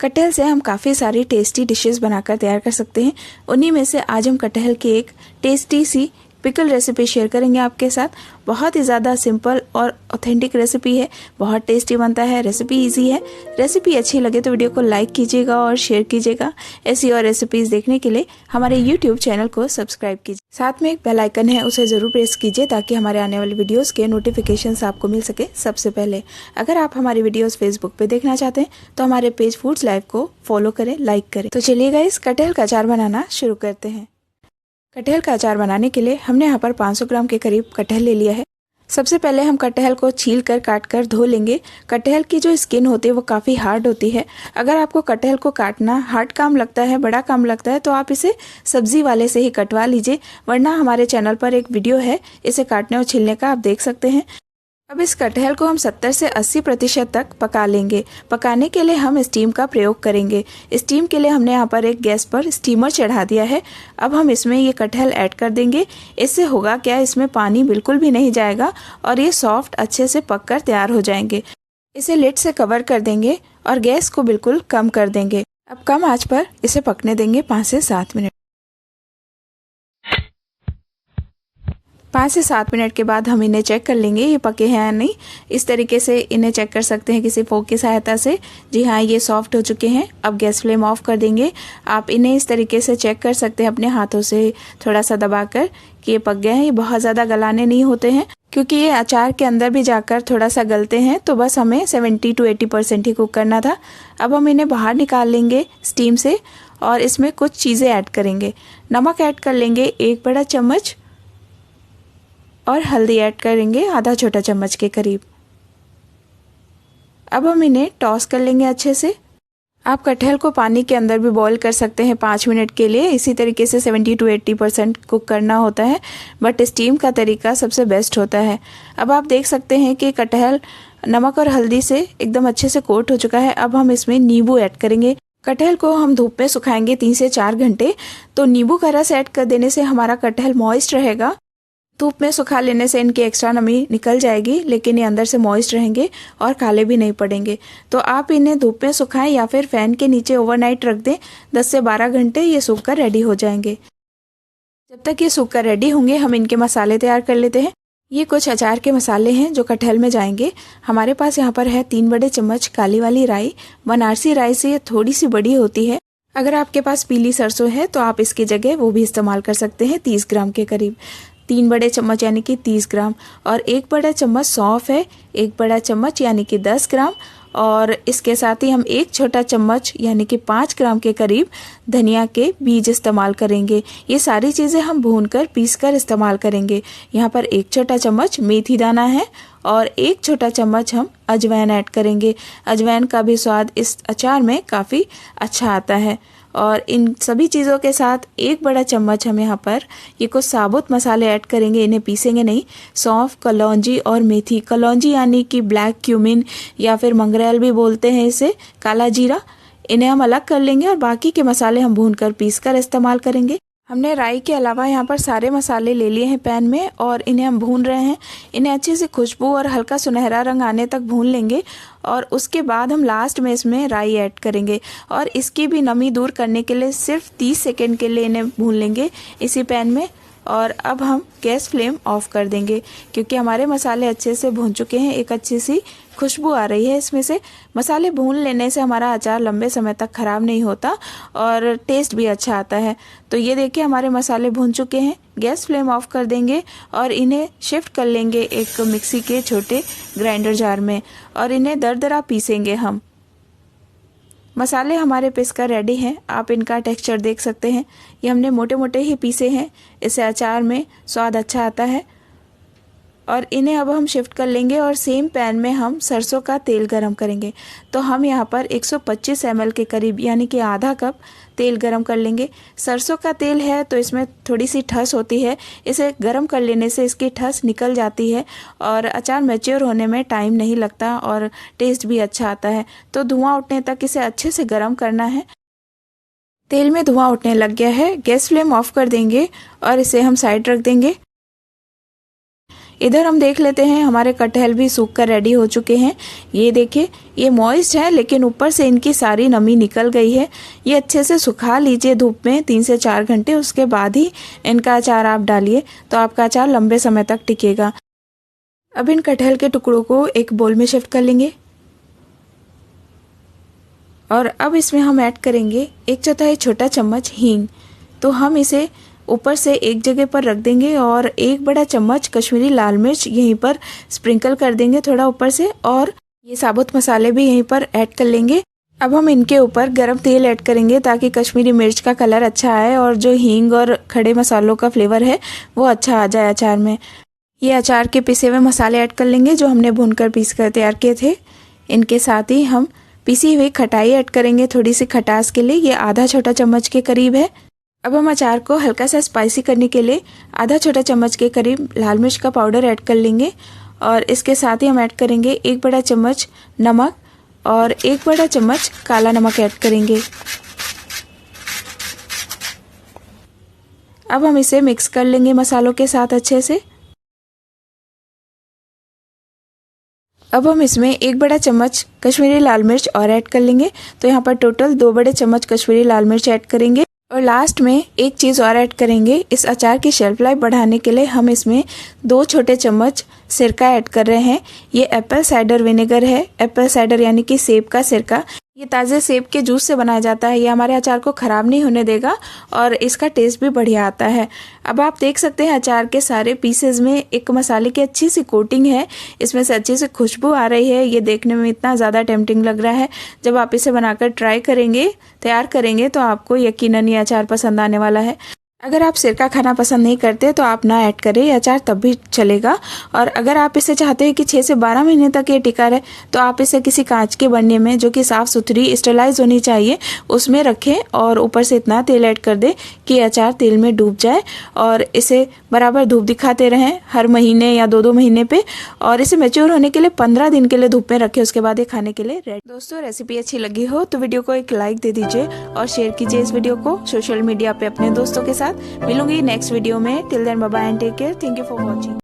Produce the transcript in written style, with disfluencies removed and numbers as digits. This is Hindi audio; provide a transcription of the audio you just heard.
कटहल से हम काफ़ी सारी टेस्टी डिशेस बनाकर तैयार कर सकते हैं। उन्हीं में से आज हम कटहल की एक टेस्टी सी पिकल रेसिपी शेयर करेंगे आपके साथ। बहुत ही ज़्यादा सिंपल और ऑथेंटिक रेसिपी है, बहुत टेस्टी बनता है, रेसिपी इजी है। रेसिपी अच्छी लगे तो वीडियो को लाइक कीजिएगा और शेयर कीजिएगा। ऐसी और रेसिपीज़ देखने के लिए हमारे यूट्यूब चैनल को सब्सक्राइब कीजिए। साथ में एक बेल आइकन है, उसे ज़रूर प्रेस कीजिए ताकि हमारे आने वाले वीडियोज़ के नोटिफिकेशंस आपको मिल सके सबसे पहले। अगर आप हमारी वीडियोज़ फेसबुक पे देखना चाहते हैं तो हमारे पेज फूड्स लाइव को फॉलो करें, लाइक करें। तो चलिए गाइस, कटहल का अचार बनाना शुरू करते हैं। कटहल का अचार बनाने के लिए हमने यहाँ पर 500 ग्राम के करीब कटहल ले लिया है। सबसे पहले हम कटहल को छील कर काट कर धो लेंगे। कटहल की जो स्किन होती है वो काफ़ी हार्ड होती है। अगर आपको कटहल को काटना हार्ड काम लगता है, बड़ा काम लगता है, तो आप इसे सब्जी वाले से ही कटवा लीजिए, वरना हमारे चैनल पर एक वीडियो है इसे काटने और छीलने का, आप देख सकते हैं। अब इस कटहल को हम 70 से 80% तक पका लेंगे। पकाने के लिए हम स्टीम का प्रयोग करेंगे। स्टीम के लिए हमने यहाँ पर एक गैस पर स्टीमर चढ़ा दिया है। अब हम इसमें ये कटहल ऐड कर देंगे। इससे होगा क्या, इसमें पानी बिल्कुल भी नहीं जाएगा और ये सॉफ्ट अच्छे से पककर तैयार हो जाएंगे। इसे लिड से कवर कर देंगे और गैस को बिल्कुल कम कर देंगे। अब कम आँच पर इसे पकने देंगे 5 से 7 मिनट। 5 से 7 मिनट के बाद हम इन्हें चेक कर लेंगे ये पके हैं या नहीं। इस तरीके से इन्हें चेक कर सकते हैं किसी फोक की सहायता से। जी हाँ, ये सॉफ्ट हो चुके हैं। अब गैस फ्लेम ऑफ कर देंगे। आप इन्हें इस तरीके से चेक कर सकते हैं अपने हाथों से थोड़ा सा दबाकर कि ये पक गए हैं। ये बहुत ज़्यादा गलाने नहीं होते हैं क्योंकि ये अचार के अंदर भी जाकर थोड़ा सा गलते हैं, तो बस हमें 70 to 80% ही कुक करना था। अब हम इन्हें बाहर निकाल लेंगे स्टीम से और इसमें कुछ चीज़ें ऐड करेंगे। नमक ऐड कर लेंगे 1 बड़ा चम्मच और हल्दी ऐड करेंगे आधा छोटा चम्मच के करीब। अब हम इन्हें टॉस कर लेंगे अच्छे से। आप कटहल को पानी के अंदर भी बॉईल कर सकते हैं 5 मिनट के लिए। इसी तरीके से 70 to 80% कुक करना होता है, बट स्टीम का तरीका सबसे बेस्ट होता है। अब आप देख सकते हैं कि कटहल नमक और हल्दी से एकदम अच्छे से कोट हो चुका है। अब हम इसमें नींबू ऐड करेंगे। कटहल को हम धूप में सुखाएंगे 3 से 4 घंटे, तो नींबू का रस ऐड कर देने से हमारा कटहल मॉइस्ट रहेगा। धूप में सुखा लेने से इनकी एक्स्ट्रा नमी निकल जाएगी, लेकिन ये अंदर से मॉइस्ट रहेंगे और काले भी नहीं पड़ेंगे। तो आप इन्हें धूप में सुखाएं या फिर फैन के नीचे ओवरनाइट रख दें। 10 से 12 घंटे ये सूख कर रेडी हो जाएंगे। जब तक ये सूख कर रेडी होंगे हम इनके मसाले तैयार कर लेते हैं। ये कुछ अचार के मसाले हैं जो कटहल में जाएंगे। हमारे पास यहाँ पर है 3 बड़े चम्मच काली वाली राई। बनारसी राई से ये थोड़ी सी बड़ी होती है। अगर आपके पास पीली सरसों है तो आप इसकी जगह वो भी इस्तेमाल कर सकते हैं। 30 ग्राम के करीब। 3 बड़े चम्मच यानी कि 30 ग्राम। और 1 बड़ा चम्मच सौंफ है, 1 बड़ा चम्मच यानी कि 10 ग्राम। और इसके साथ ही हम 1 छोटा चम्मच यानी कि 5 ग्राम के करीब धनिया के बीज इस्तेमाल करेंगे। ये सारी चीज़ें हम भूनकर पीसकर इस्तेमाल करेंगे। यहाँ पर 1 छोटा चम्मच मेथी दाना है और 1 छोटा चम्मच हम अजवाइन ऐड करेंगे। अजवाइन का भी स्वाद इस अचार में काफ़ी अच्छा आता है। और इन सभी चीज़ों के साथ 1 बड़ा चम्मच हम यहाँ पर ये कुछ साबुत मसाले ऐड करेंगे, इन्हें पीसेंगे नहीं। सौंफ, कलौंजी और मेथी। कलौंजी यानी कि ब्लैक क्यूमिन या फिर मंगरेल भी बोलते हैं इसे, काला जीरा। इन्हें हम अलग कर लेंगे और बाकी के मसाले हम भूनकर पीसकर इस्तेमाल करेंगे। हमने राई के अलावा यहाँ पर सारे मसाले ले लिए हैं पैन में और इन्हें हम भून रहे हैं। इन्हें अच्छे से खुशबू और हल्का सुनहरा रंग आने तक भून लेंगे और उसके बाद हम लास्ट में इसमें राई ऐड करेंगे और इसकी भी नमी दूर करने के लिए सिर्फ 30 सेकेंड के लिए इन्हें भून लेंगे इसी पैन में। और अब हम गैस फ्लेम ऑफ कर देंगे क्योंकि हमारे मसाले अच्छे से भून चुके हैं। एक अच्छी सी खुशबू आ रही है इसमें से। मसाले भून लेने से हमारा अचार लंबे समय तक ख़राब नहीं होता और टेस्ट भी अच्छा आता है। तो ये देखिए हमारे मसाले भून चुके हैं। गैस फ्लेम ऑफ कर देंगे और इन्हें शिफ्ट कर लेंगे एक मिक्सी के छोटे ग्राइंडर जार में और इन्हें दरदरा पीसेंगे हम। मसाले हमारे पिसकर रेडी हैं। आप इनका टेक्सचर देख सकते हैं। ये हमने मोटे मोटे ही पीसे हैं, इससे अचार में स्वाद अच्छा आता है। और इन्हें अब हम शिफ्ट कर लेंगे और सेम पैन में हम सरसों का तेल गरम करेंगे। तो हम यहाँ पर 125 ml के करीब यानी कि आधा कप तेल गरम कर लेंगे। सरसों का तेल है तो इसमें थोड़ी सी ठस होती है, इसे गरम कर लेने से इसकी ठस निकल जाती है और अचार मैच्योर होने में टाइम नहीं लगता और टेस्ट भी अच्छा आता है। तो धुआं उठने तक इसे अच्छे से गरम करना है। तेल में धुआं उठने लग गया है, गैस फ्लेम ऑफ कर देंगे और इसे हम साइड रख देंगे। इधर हम देख लेते हैं हमारे कटहल भी सूख कर रेडी हो चुके हैं। ये देखिए, ये मॉइस्ट है लेकिन ऊपर से इनकी सारी नमी निकल गई है। ये अच्छे से सुखा लीजिए धूप में 3 से 4 घंटे, उसके बाद ही इनका अचार आप डालिए तो आपका अचार लंबे समय तक टिकेगा। अब इन कटहल के टुकड़ों को एक बोल में शिफ्ट कर लेंगे और अब इसमें हम ऐड करेंगे 1/4 छोटा चम्मच हींग। तो हम इसे ऊपर से एक जगह पर रख देंगे और 1 बड़ा चम्मच कश्मीरी लाल मिर्च यहीं पर स्प्रिंकल कर देंगे थोड़ा ऊपर से, और ये साबुत मसाले भी यहीं पर ऐड कर लेंगे। अब हम इनके ऊपर गरम तेल ऐड करेंगे ताकि कश्मीरी मिर्च का कलर अच्छा आए और जो हींग और खड़े मसालों का फ्लेवर है वो अच्छा आ जाए अचार में। ये अचार के पिसे हुए मसाले ऐड कर लेंगे जो हमने भूनकर पीस कर तैयार किए थे। इनके साथ ही हम पिसी हुई खटाई ऐड करेंगे थोड़ी सी खटास के लिए, ये आधा छोटा चम्मच के करीब है। अब हम अचार को हल्का सा स्पाइसी करने के लिए आधा छोटा चम्मच के करीब लाल मिर्च का पाउडर ऐड कर लेंगे और इसके साथ ही हम ऐड करेंगे 1 बड़ा चम्मच नमक और 1 बड़ा चम्मच काला नमक ऐड करेंगे। अब हम इसे मिक्स कर लेंगे मसालों के साथ अच्छे से। अब हम इसमें 1 बड़ा चम्मच कश्मीरी लाल मिर्च और ऐड कर लेंगे, तो यहाँ पर टोटल 2 बड़े चम्मच कश्मीरी लाल मिर्च ऐड करेंगे। और लास्ट में एक चीज़ और ऐड करेंगे, इस अचार की शेल्फ लाइफ बढ़ाने के लिए हम इसमें 2 छोटे चम्मच सिरका ऐड कर रहे हैं। ये एप्पल साइडर विनेगर है, एप्पल साइडर यानी कि सेब का सिरका। ये ताज़े सेब के जूस से बनाया जाता है। ये हमारे अचार को ख़राब नहीं होने देगा और इसका टेस्ट भी बढ़िया आता है। अब आप देख सकते हैं अचार के सारे पीसेज में एक मसाले की अच्छी सी कोटिंग है, इसमें से अच्छी सी खुशबू आ रही है। ये देखने में इतना ज़्यादा टेम्पटिंग लग रहा है। जब आप इसे बनाकर ट्राई करेंगे, तैयार करेंगे, तो आपको यकीनन ये अचार पसंद आने वाला है। अगर आप सिरका खाना पसंद नहीं करते तो आप ना ऐड करें, ये अचार तब भी चलेगा। और अगर आप इसे चाहते हैं कि 6 से 12 महीने तक ये टिका रहे, तो आप इसे किसी कांच के बर्ने में जो कि साफ़ सुथरी स्टेरलाइज होनी चाहिए उसमें रखें और ऊपर से इतना तेल ऐड कर दें कि अचार तेल में डूब जाए और इसे बराबर धूप दिखाते रहें हर महीने या 2-2 महीने पे। और इसे मैच्योर होने के लिए 15 दिन के लिए धूप में रखें, उसके बाद ये खाने के लिए रेडी। दोस्तों, रेसिपी अच्छी लगी हो तो वीडियो को एक लाइक दे दीजिए और शेयर कीजिए इस वीडियो को सोशल मीडिया पे अपने दोस्तों के साथ। मिलूंगी नेक्स्ट वीडियो में। Till then bye bye and take care. Thank you for watching.